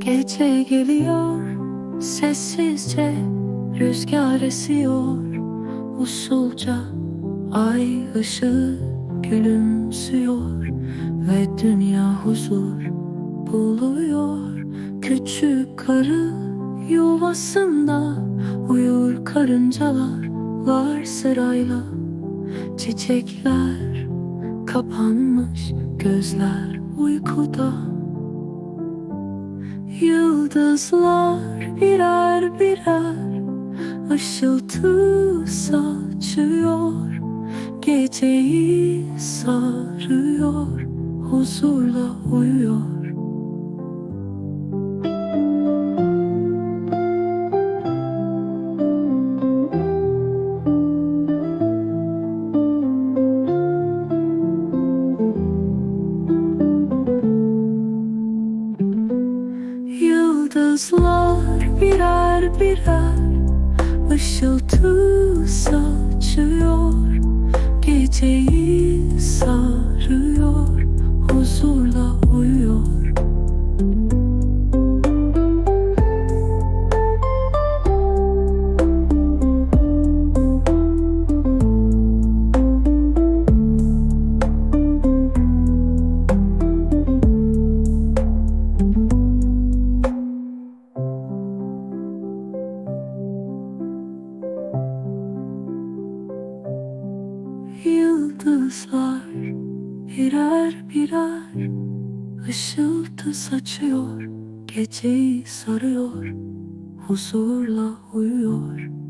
Gece geliyor sessizce, rüzgar esiyor usulca. Ay ışığı gülümsüyor ve dünya huzur buluyor. Küçük karı yuvasında uyur karıncalar var sırayla. Çiçekler kapanmış, gözler uykuda. Yıldızlar birer birer ışıltı saçıyor, geceyi sarıyor, huzurla uyuyor. Yıldızlar birer birer ışıltı saçıyor, geceyi sarıyor, huzurla uyuyor. Yıldızlar birer birer ışıltı saçıyor, geceyi sarıyor, huzurla uyuyor.